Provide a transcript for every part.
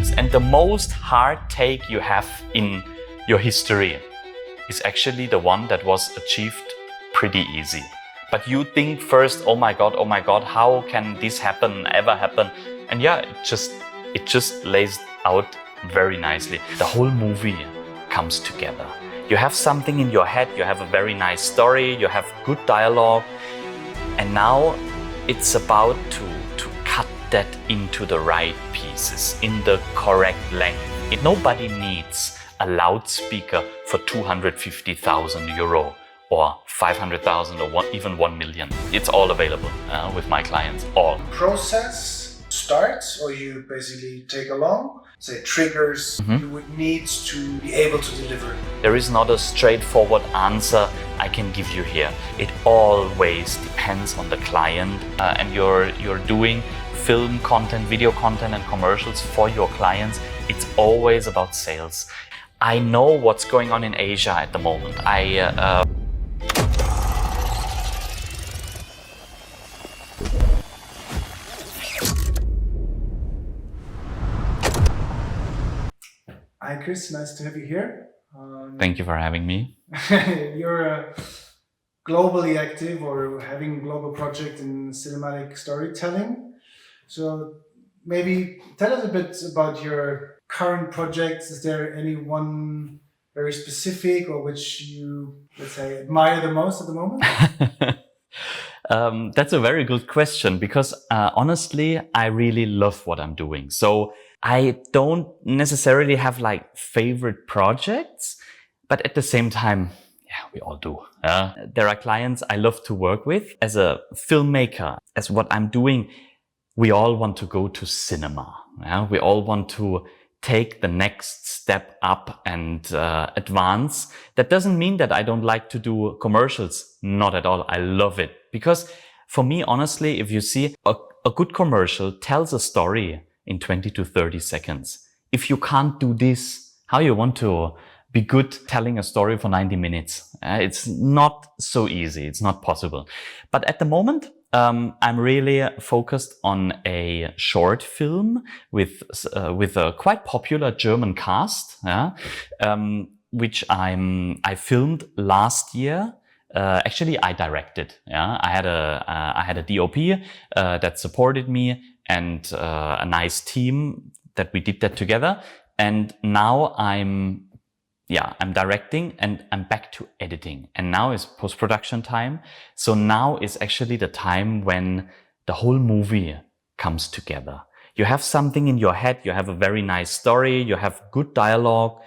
sometimes. And the most hard take you have in your history is actually the one that was achieved pretty easy. But you think first, oh my God, how can this ever happen? And yeah, it just lays out very nicely. The whole movie comes together. You have something in your head, you have a very nice story, you have good dialogue, and now it's about to cut that into the right pieces, in the correct length. Nobody needs a loudspeaker for 250,000 euro or 500,000 or even 1 million. It's all available with my clients, all. Process starts, or you basically take along, say triggers you would need to be able to deliver. There is not a straightforward answer I can give you here. It always depends on the client, and you're doing film content, video content and commercials for your clients. It's always about sales. I know what's going on in Asia at the moment. Hi Chris, nice to have you here. Thank you for having me. You're globally active or having a global project in cinematic storytelling. So maybe tell us a bit about your current projects. Is there any one very specific or which you, let's say, admire the most at the moment? That's a very good question because honestly, I really love what I'm doing. So I don't necessarily have like favorite projects, but at the same time, yeah, we all do. There are clients I love to work with. As a filmmaker, as what I'm doing, we all want to go to cinema. We all want to take the next step up and advance. That doesn't mean that I don't like to do commercials. Not at all. I love it. Because for me, honestly, if you see a good commercial tells a story in 20 to 30 seconds. If you can't do this, how you want to be good telling a story for 90 minutes? It's not so easy. It's not possible. But at the moment, I'm really focused on a short film with a quite popular German cast, which I filmed last year. Actually, I directed. I had a DOP that supported me and a nice team that we did that together. And now I'm directing and I'm back to editing. And now is post-production time. So now is actually the time when the whole movie comes together. You have something in your head, you have a very nice story, you have good dialogue.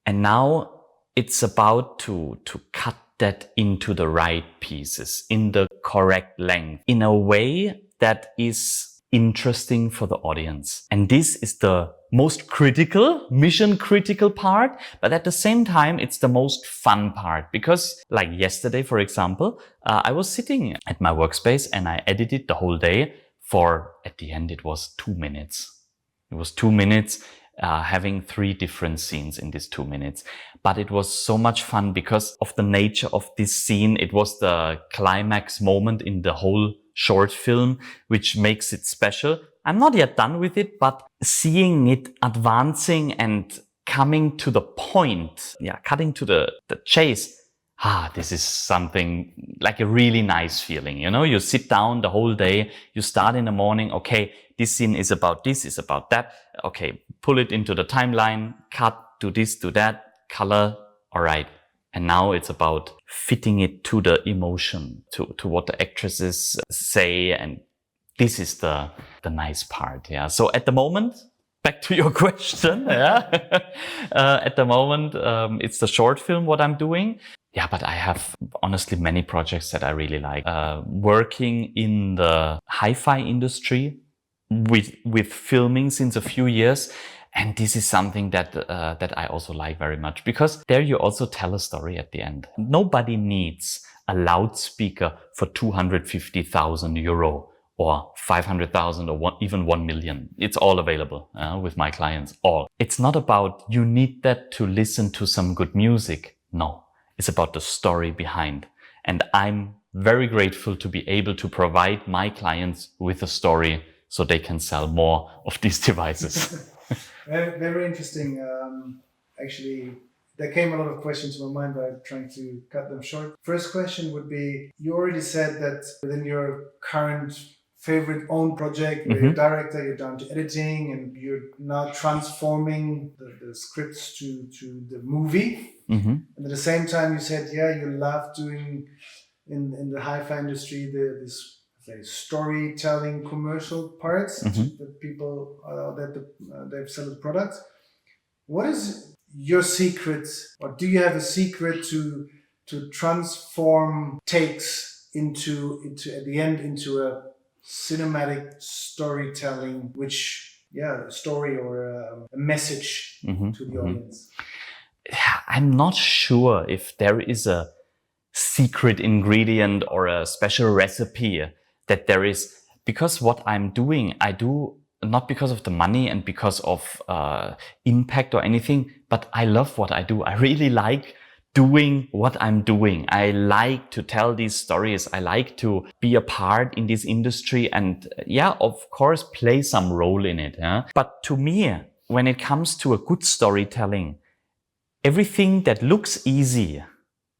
And now it's about to cut that into the right pieces, in the correct length, in a way that is interesting for the audience. And this is the most critical, mission critical part, but at the same time, it's the most fun part because like yesterday, for example, I was sitting at my workspace and I edited the whole day at the end, it was 2 minutes. It was 2 minutes, having 3 different scenes in these 2 minutes. But it was so much fun because of the nature of this scene. It was the climax moment in the whole short film, which makes it special. I'm not yet done with it, but seeing it advancing and coming to the point, cutting to the chase. This is something like a really nice feeling. You know, you sit down the whole day, you start in the morning. Okay, this scene is about this, is about that. Okay, pull it into the timeline, cut, do this, do that, color. All right. And now it's about fitting it to the emotion, to what the actresses say. And this is the nice part. Yeah. So at the moment, back to your question. At the moment, it's the short film, what I'm doing. Yeah, but I have honestly many projects that I really like. Working in the hi-fi industry with filming since a few years. And this is something that I also like very much because there you also tell a story at the end. Nobody needs a loudspeaker for 250,000 euro or 500,000 or even 1 million. It's all available with my clients, all. It's not about you need that to listen to some good music. No, it's about the story behind. And I'm very grateful to be able to provide my clients with a story so they can sell more of these devices. Very, very interesting. Actually, there came a lot of questions to my mind, but I'm trying to cut them short. First question would be, you already said that within your current favorite own project where you're a director, you're down to editing and you're now transforming the scripts to the movie. And at the same time, you said, yeah, you love doing in the hi-fi industry this storytelling commercial parts that people they've sell the products. What is your secret, or do you have a secret to transform takes into at the end into a cinematic storytelling, which a story or a message to the audience? I'm not sure if there is a secret ingredient or a special recipe that there is, because what I'm doing, I do not because of the money and because of impact or anything, but I love what I do. I really like doing what I'm doing. I like to tell these stories. I like to be a part in this industry and of course, play some role in it. Yeah? But to me, when it comes to a good storytelling, everything that looks easy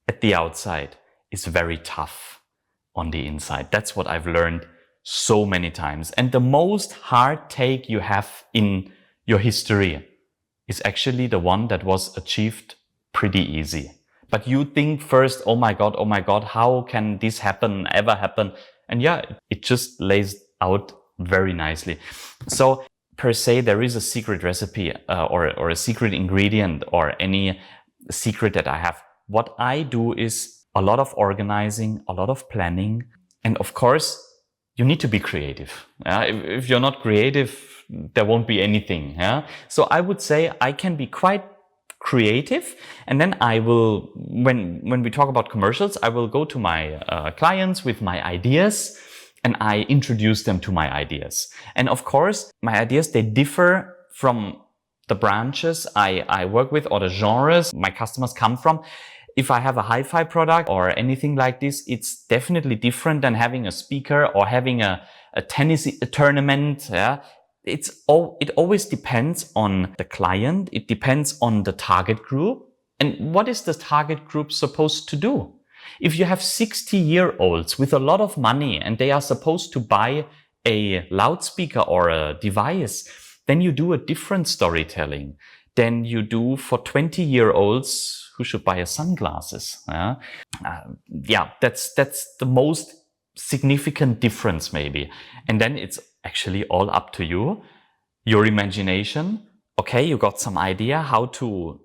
at the outside is very tough on the inside. That's what I've learned so many times. And the most hard take you have in your history is actually the one that was achieved pretty easy. But you think first, oh my God, how can this ever happen? And it just lays out very nicely. So per se, there is a secret recipe or a secret ingredient or any secret that I have. What I do is a lot of organizing, a lot of planning. And of course, you need to be creative. If you're not creative, there won't be anything. So I would say I can be quite creative. And then I will, when we talk about commercials, I will go to my clients with my ideas and I introduce them to my ideas. And of course, my ideas, they differ from the branches I work with or the genres my customers come from. If I have a hi-fi product or anything like this, it's definitely different than having a speaker or having a tennis tournament. It always depends on the client. It depends on the target group. And what is the target group supposed to do? If you have 60-year-olds with a lot of money and they are supposed to buy a loudspeaker or a device, then you do a different storytelling than you do for 20-year-olds who should buy a sunglasses. That's the most significant difference maybe. And then it's actually all up to you, your imagination. Okay, you got some idea how to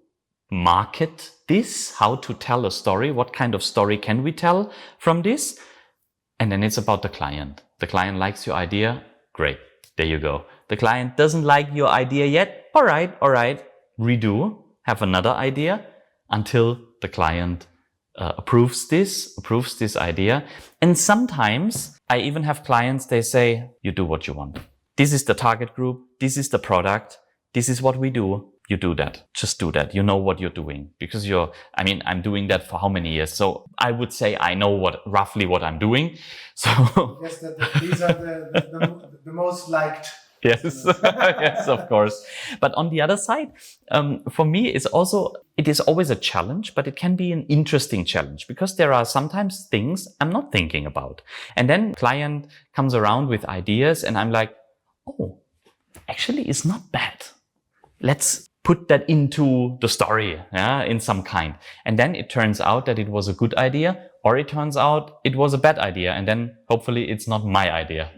market this, how to tell a story, what kind of story can we tell from this? And then it's about the client. The client likes your idea, great, there you go. The client doesn't like your idea yet, all right, redo, have another idea until the client approves this idea. And sometimes I even have clients, they say, you do what you want. This is the target group, this is the product, this is what we do. You do that. Just do that. You know what you're doing because I'm doing that for how many years? So I would say I know roughly what I'm doing. So yes, these are the most liked. Yes, yes, of course. But on the other side, for me, it is always a challenge, but it can be an interesting challenge because there are sometimes things I'm not thinking about. And then client comes around with ideas and I'm like, oh, actually it's not bad. Let's put that into the story, in some kind. And then it turns out that it was a good idea, or it turns out it was a bad idea. And then hopefully it's not my idea.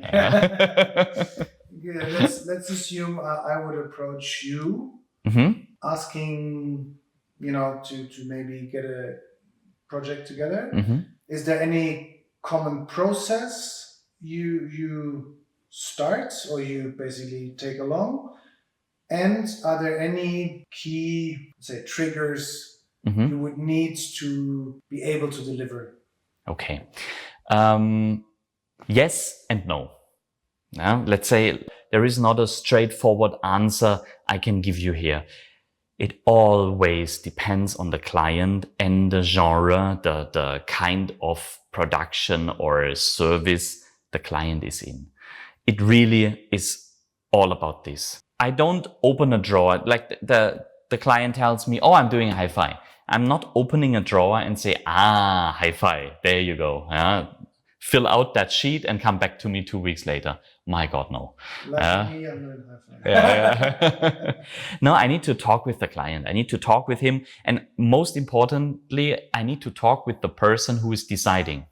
Yeah, let's assume I would approach you asking, to maybe get a project together. Is there any common process you start or you basically take along? And are there any key, triggers you would need to be able to deliver? Okay. Yes and no. Let's say there is not a straightforward answer I can give you here. It always depends on the client and the genre, the kind of production or service the client is in. It really is all about this. I don't open a drawer. Like the client tells me, oh, I'm doing hi-fi. I'm not opening a drawer and say, hi-fi, there you go. Yeah? Fill out that sheet and come back to me 2 weeks later. My God, no. Like me, I'm not that. Yeah. No, I need to talk with the client. I need to talk with him. And most importantly, I need to talk with the person who is deciding,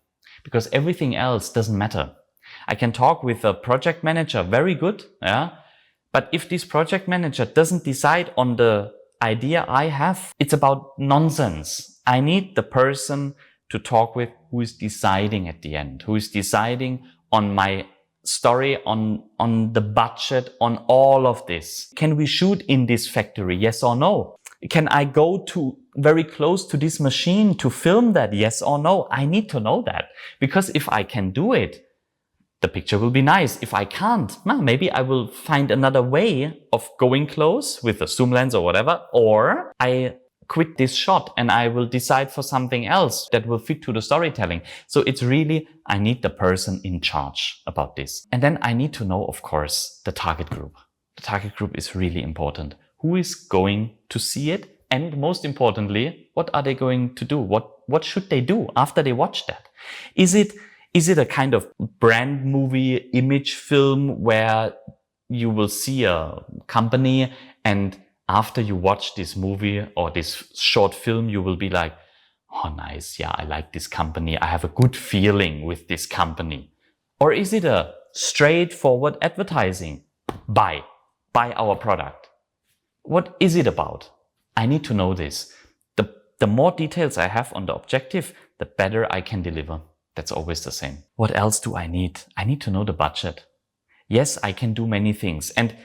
because everything else doesn't matter. I can talk with a project manager, very good. Yeah. But if this project manager doesn't decide on the idea I have, it's about nonsense. I need the person to talk with who is deciding at the end, who is deciding on my story, on the budget, on all of this. Can we shoot in this factory? Yes or no? Can I go to very close to this machine to film that? Yes or no? I need to know that, because if I can do it, the picture will be nice. If I can't, maybe I will find another way of going close with a zoom lens or whatever, or I quit this shot and I will decide for something else that will fit to the storytelling. So it's really, I need the person in charge about this. And then I need to know, of course, the target group. The target group is really important. Who is going to see it? And most importantly, what are they going to do? What should they do after they watch that? Is it a kind of brand movie image film where you will see a company and after you watch this movie or this short film, you will be like, oh, nice. Yeah, I like this company. I have a good feeling with this company. Or is it a straightforward advertising? Buy our product. What is it about? I need to know this. The more details I have on the objective, the better I can deliver. That's always the same. What else do I need? I need to know the budget. Yes, I can do many things. And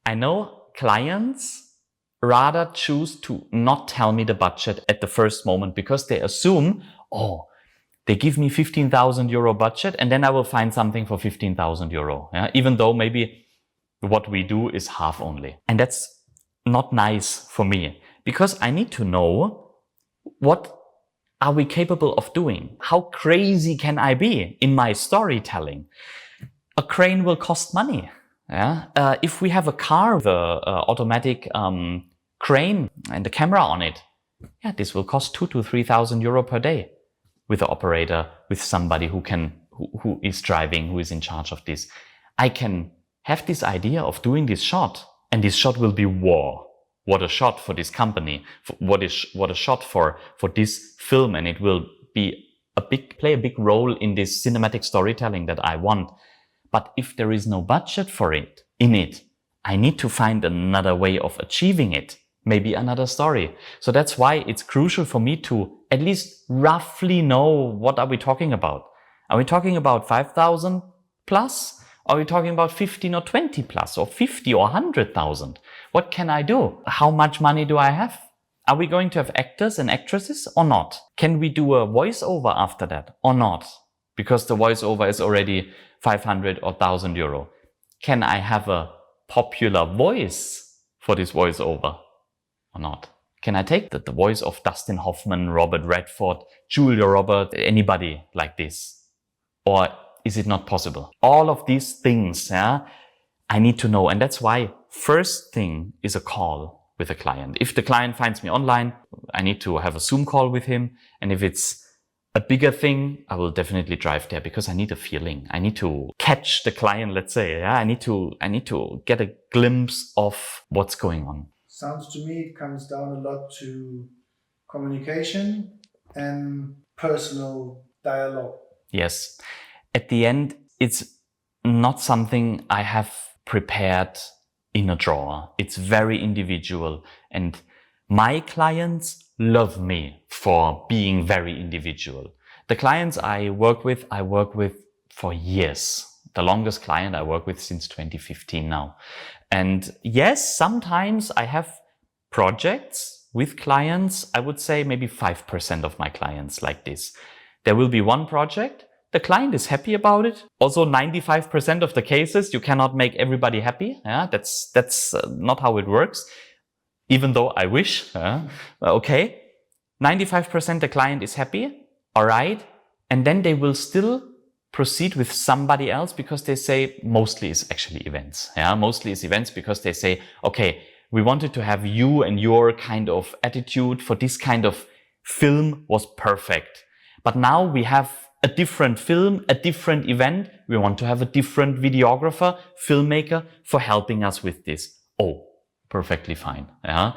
I know clients rather choose to not tell me the budget at the first moment, because they assume, oh, they give me 15,000 euro budget and then I will find something for 15,000 euro. Yeah? Even though maybe what we do is half only. And that's not nice for me, because I need to know what are we capable of doing? How crazy can I be in my storytelling? A crane will cost money. Yeah? If we have a car with an automatic crane and the camera on it, yeah, this will cost 2,000 to 3,000 euro per day with the operator, with somebody who is driving, who is in charge of this. I can have this idea of doing this shot, and this shot will be wow. What a shot for this company. What a shot for this film, and it will be play a big role in this cinematic storytelling that I want. But if there is no budget for it, I need to find another way of achieving it. Maybe another story. So that's why it's crucial for me to at least roughly know what are we talking about. Are we talking about 5,000 plus? Are we talking about 15 or 20 plus, or 50 or 100,000? What can I do? How much money do I have? Are we going to have actors and actresses or not? Can we do a voiceover after that or not? Because the voiceover is already 500 or 1,000 euro. Can I have a popular voice for this voiceover or not? Can I take the voice of Dustin Hoffman, Robert Redford, Julia Roberts, anybody like this? Or is it not possible? All of these things, yeah, I need to know. And that's why first thing is a call with a client. If the client finds me online, I need to have a Zoom call with him. And if it's a bigger thing, I will definitely drive there, because I need a feeling. I need to catch the client, let's say. Yeah, I need to get a glimpse of what's going on. Sounds to me it comes down a lot to communication and personal dialogue. Yes. At the end, it's not something I have prepared in a drawer. It's very individual. And my clients love me for being very individual. The clients I work with for years. The longest client I work with since 2015 now. And yes, sometimes I have projects with clients. I would say maybe 5% of my clients like this. There will be one project. The client is happy about it. Also, 95% of the cases, you cannot make everybody happy. Yeah, that's not how it works. Even though I wish. Okay. 95% the client is happy. All right. And then they will still proceed with somebody else because they say mostly it's actually events. Yeah, mostly it's events because they say, okay, we wanted to have you and your kind of attitude for this kind of film was perfect. But now we have a different film, a different event. We want to have a different videographer, filmmaker for helping us with this. Oh, perfectly fine. Yeah.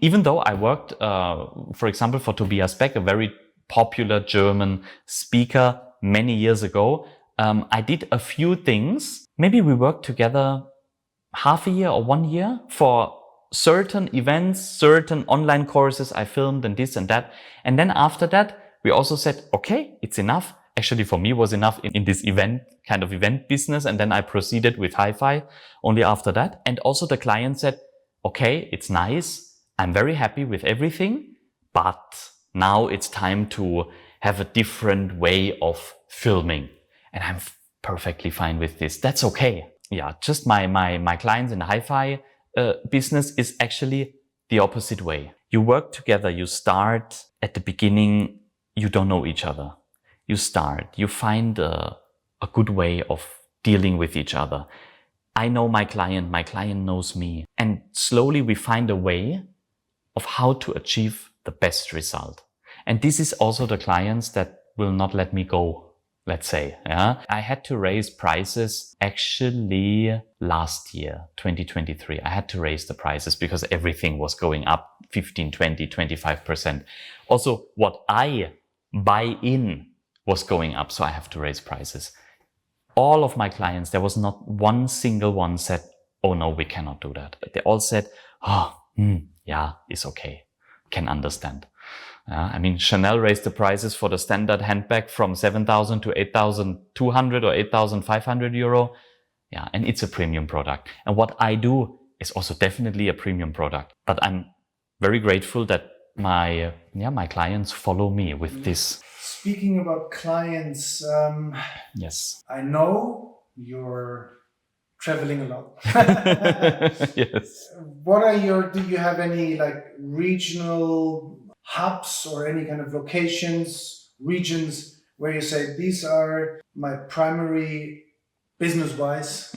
Even though I worked, for example, for Tobias Beck, a very popular German speaker many years ago, I did a few things. Maybe we worked together half a year or 1 year for certain events, certain online courses I filmed and this and that. And then after that, we also said, okay, it's enough. Actually, for me, was enough in this kind of event business. And then I proceeded with hi-fi only after that. And also the client said, okay, it's nice. I'm very happy with everything, but now it's time to have a different way of filming. And I'm perfectly fine with this. That's okay. Yeah, just my clients in the hi-fi business is actually the opposite way. You work together, you start at the beginning, you don't know each other. You start, you find a good way of dealing with each other. I know my client knows me. And slowly we find a way of how to achieve the best result. And this is also the clients that will not let me go, let's say. Yeah, I had to raise prices actually last year, 2023. I had to raise the prices because everything was going up 15, 20, 25%. Also, what I buy in was going up, so I have to raise prices. All of my clients, there was not one single one said, oh no, we cannot do that. They all said, yeah, it's okay. Can understand. I mean, Chanel raised the prices for the standard handbag from 7,000 to 8,200 or 8,500 euro. Yeah, and it's a premium product. And what I do is also definitely a premium product. But I'm very grateful that my clients follow me with this. Speaking about clients, yes, I know you're traveling a lot. yes. Do you have any like regional hubs or any kind of regions where you say these are my primary business-wise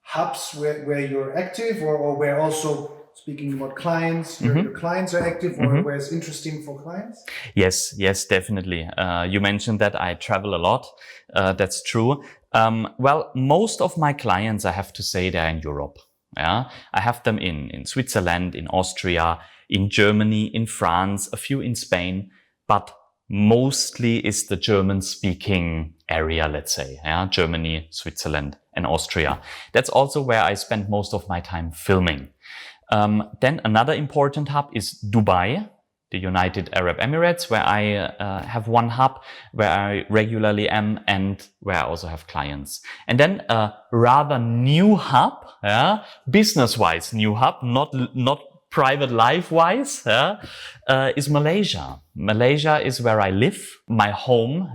hubs where you're active or where also, speaking about clients, your clients are active or where it's interesting for clients? Yes, definitely. You mentioned that I travel a lot. That's true. Well, most of my clients, I have to say, they're in Europe. Yeah, I have them in Switzerland, in Austria, in Germany, in France, a few in Spain, but mostly is the German-speaking area, let's say. Yeah, Germany, Switzerland, and Austria. That's also where I spend most of my time filming. Then another important hub is Dubai, the United Arab Emirates, where I have one hub where I regularly am and where I also have clients. And then a rather new hub, business-wise new hub, not private life-wise, is Malaysia. Malaysia is where I live, my home,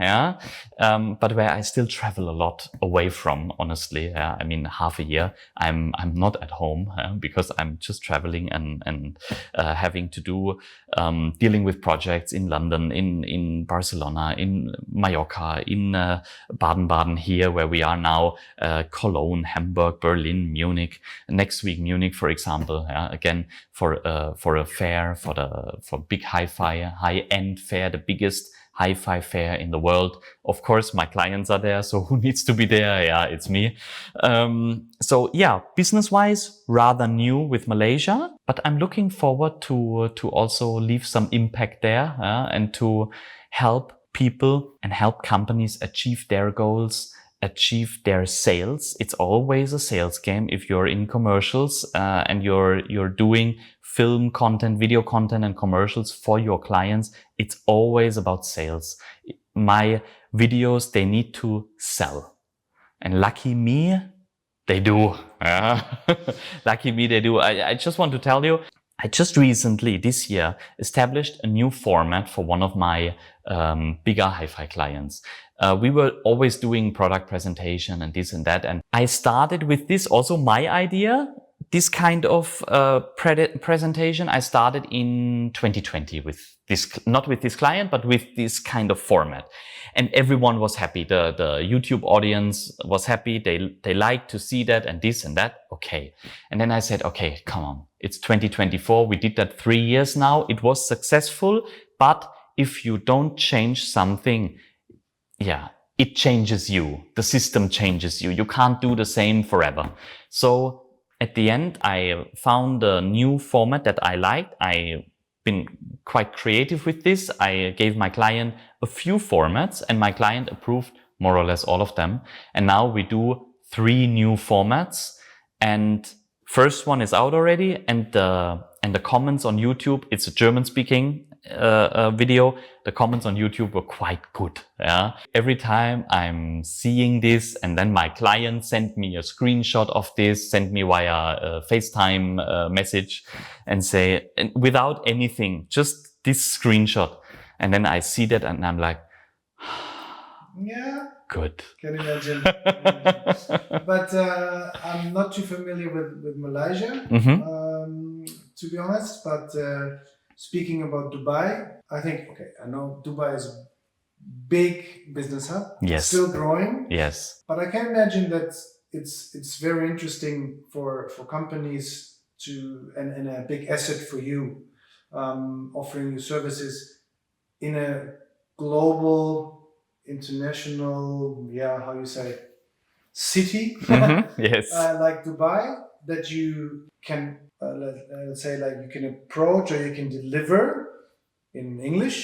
but where I still travel a lot away from, honestly. I mean, half a year, I'm not at home because I'm just traveling and having to do, dealing with projects in London, in Barcelona, in Mallorca, in Baden-Baden here, where we are now, Cologne, Hamburg, Berlin, Munich. Next week, Munich, for example, again, for a fair, for big hi-fi, high-end fair, the biggest hi-fi fair in the world. Of course, my clients are there, so who needs to be there? Yeah, it's me. So yeah, business-wise, rather new with Malaysia, but I'm looking forward to also leave some impact there and to help people and help companies achieve their goals, achieve their sales. It's always a sales game. If you're in commercials and you're doing film content, video content and commercials for your clients, it's always about sales. My videos, they need to sell. And lucky me, they do. Lucky me, they do. I just want to tell you, I just recently, this year, established a new format for one of my bigger hi-fi clients. We were always doing product presentation and this and that. And I started with this, also my idea, this kind of presentation I started in 2020 with this, not with this client, but with this kind of format. And everyone was happy. The YouTube audience was happy. They liked to see that and this and that. Okay. And then I said, okay, come on. It's 2024. We did that 3 years now. It was successful. But if you don't change something, yeah, it changes you. The system changes you. You can't do the same forever. So at the end, I found a new format that I liked. I've been quite creative with this. I gave my client a few formats and my client approved more or less all of them. And now we do 3 new formats, and first one is out already, and the comments on YouTube, it's a German speaking video. The comments on YouTube were quite good. Yeah. Every time I'm seeing this, and then my client sent me a screenshot of this, sent me via a FaceTime message, and say, and without anything, just this screenshot. And then I see that and I'm like, yeah, good. can imagine. But I'm not too familiar with Malaysia, to be honest. But speaking about Dubai, I think, okay, I know Dubai is a big business hub. Yes. Still growing. Yes. But I can imagine that it's very interesting for companies to, and a big asset for you, offering you services in a global, international, how you say, city, Yes. like Dubai, that you can, let's say, like you can approach or you can deliver in English,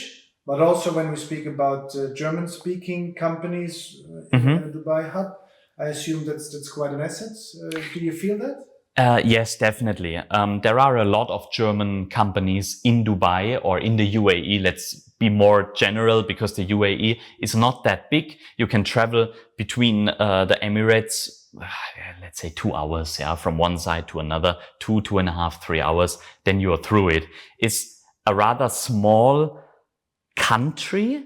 but also when we speak about German-speaking companies in the Dubai hub, I assume that's quite an asset. Do you feel that? Yes, definitely. There are a lot of German companies in Dubai or in the UAE. Let's be more general, because the UAE is not that big. You can travel between the Emirates, let's say 2 hours, from one side to another, 2.5, 3 hours. Then you are through it. It's a rather small country,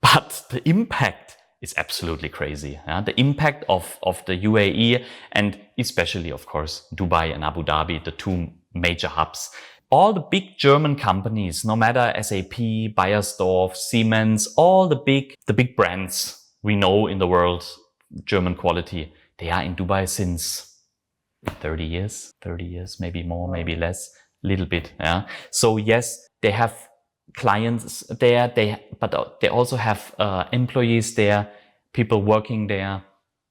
but the impact is absolutely crazy. The impact of the UAE, and especially, of course, Dubai and Abu Dhabi, the 2 major hubs. All the big German companies, no matter SAP, Bayersdorf, Siemens, all the big brands we know in the world, German quality, they are in Dubai since 30 years, maybe more, maybe less, little bit. Yeah. So yes, they have clients there, but they also have employees there, people working there.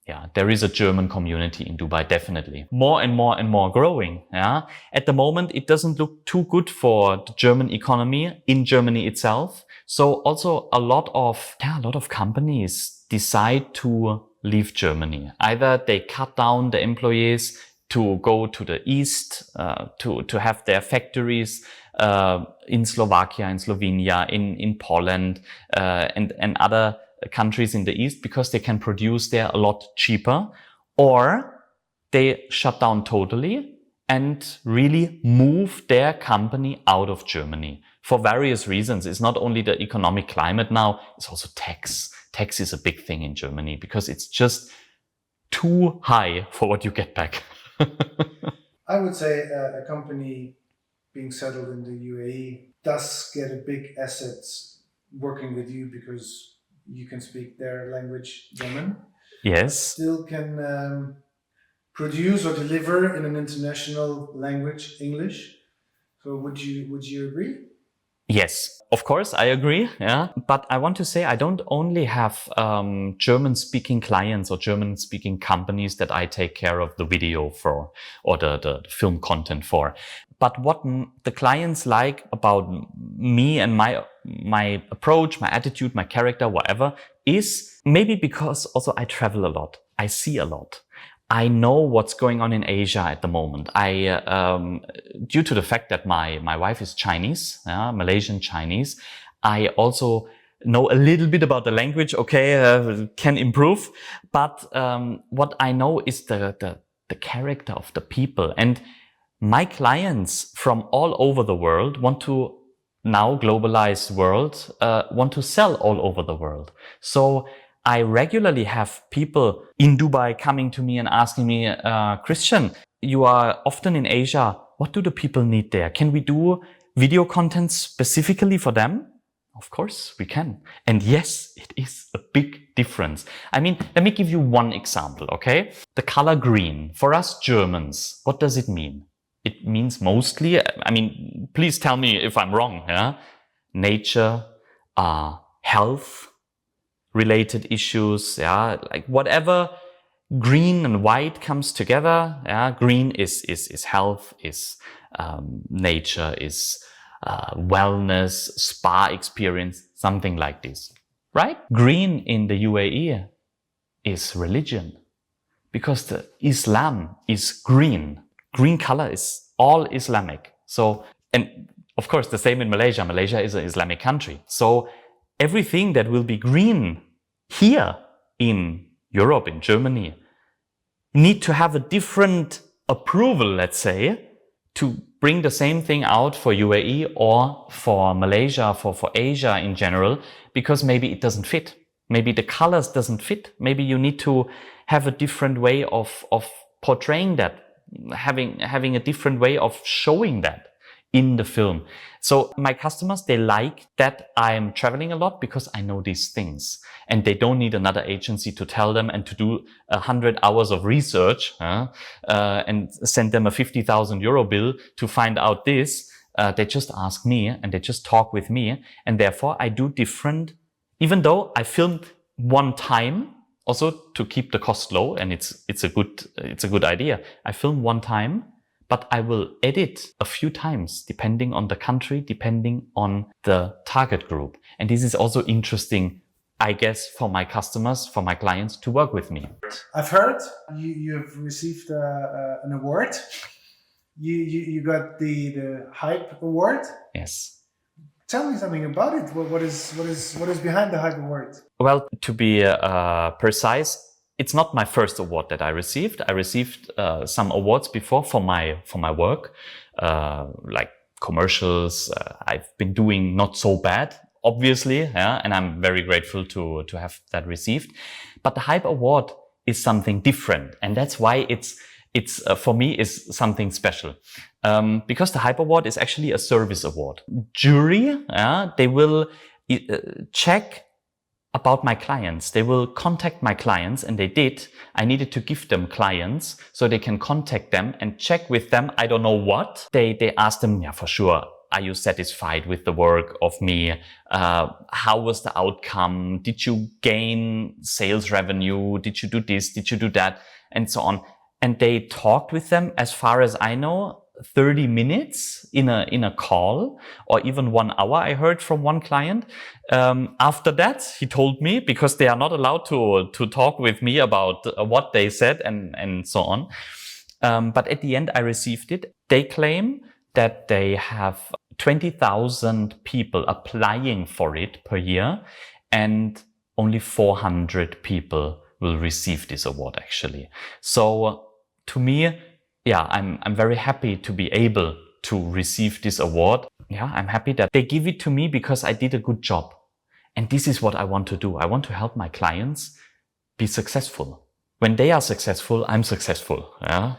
Yeah, there is a German community in Dubai, definitely. More and more and more growing. Yeah. At the moment, it doesn't look too good for the German economy in Germany itself. So also a lot of companies decide to leave Germany. Either they cut down the employees to go to the east, to have their factories in Slovakia, in Slovenia, in Poland, and other countries in the east, because they can produce there a lot cheaper, or they shut down totally and really move their company out of Germany for various reasons. It's not only the economic climate now, it's also tax. Tax is a big thing in Germany because it's just too high for what you get back. I would say a company being settled in the UAE does get a big asset working with you, because you can speak their language, German. Yes. Still can produce or deliver in an international language, English. So would you agree? Yes, of course, I agree. Yeah, but I want to say I don't only have German-speaking clients or German-speaking companies that I take care of the video for, or the film content for. But what the clients like about me and my approach, my attitude, my character, whatever, is maybe because also I travel a lot. I see a lot. I know what's going on in Asia at the moment. Due to the fact that my wife is Chinese, Malaysian Chinese, I also know a little bit about the language. Okay, can improve. But what I know is the character of the people. And my clients from all over the world want to, now globalized world, want to sell all over the world. So I regularly have people in Dubai coming to me and asking me, Christian, you are often in Asia. What do the people need there? Can we do video content specifically for them? Of course we can. And yes, it is a big difference. I mean, let me give you one example, okay? The color green. For us Germans, what does it mean? It means mostly, I mean, please tell me if I'm wrong, yeah? Nature, health related issues, yeah? Like whatever green and white comes together, yeah? Green is health, is nature, is wellness, spa experience, something like this, right? Green in the UAE is religion, because the Islam is green. Green color is all Islamic. So, and of course the same in Malaysia. Malaysia is an Islamic country. So everything that will be green here in Europe, in Germany, need to have a different approval, let's say, to bring the same thing out for UAE or for Malaysia, for Asia in general, because maybe it doesn't fit. Maybe the colors doesn't fit. Maybe you need to have a different way of portraying that, having a different way of showing that in the film. So my customers, they like that I'm traveling a lot because I know these things, and they don't need another agency to tell them and to do 100 hours of research and send them a 50,000 euro bill to find out this. They just ask me and they just talk with me, and therefore I do different. Even though I filmed one time, also to keep the cost low, and it's a good idea. I film one time, but I will edit a few times depending on the country, depending on the target group. And this is also interesting, I guess, for my customers, for my clients to work with me. I've heard you've received an award. You got the Hype Award. Yes. Tell me something about it. What is behind the Hype Award? Well, to be precise, it's not my first award that I received. I received some awards before for my work, like commercials. I've been doing not so bad, obviously, yeah, and I'm very grateful to have that received. But the Hype Award is something different, and that's why it's for me is something special. Because the Hype Award is actually a service award. Jury, they will check about my clients. They will contact my clients, and they did. I needed to give them clients so they can contact them and check with them. I don't know what. They asked them, yeah, for sure. Are you satisfied with the work of me? How was the outcome? Did you gain sales revenue? Did you do this? Did you do that? And so on. And they talked with them, as far as I know, 30 minutes in a call, or even 1 hour, I heard from one client. After that, he told me, because they are not allowed to talk with me about what they said and so on. But at the end, I received it. They claim that they have 20,000 people applying for it per year, and only 400 people will receive this award, actually. So to me, yeah, I'm very happy to be able to receive this award. Yeah, I'm happy that they give it to me because I did a good job. And this is what I want to do. I want to help my clients be successful. When they are successful, I'm successful. Yeah.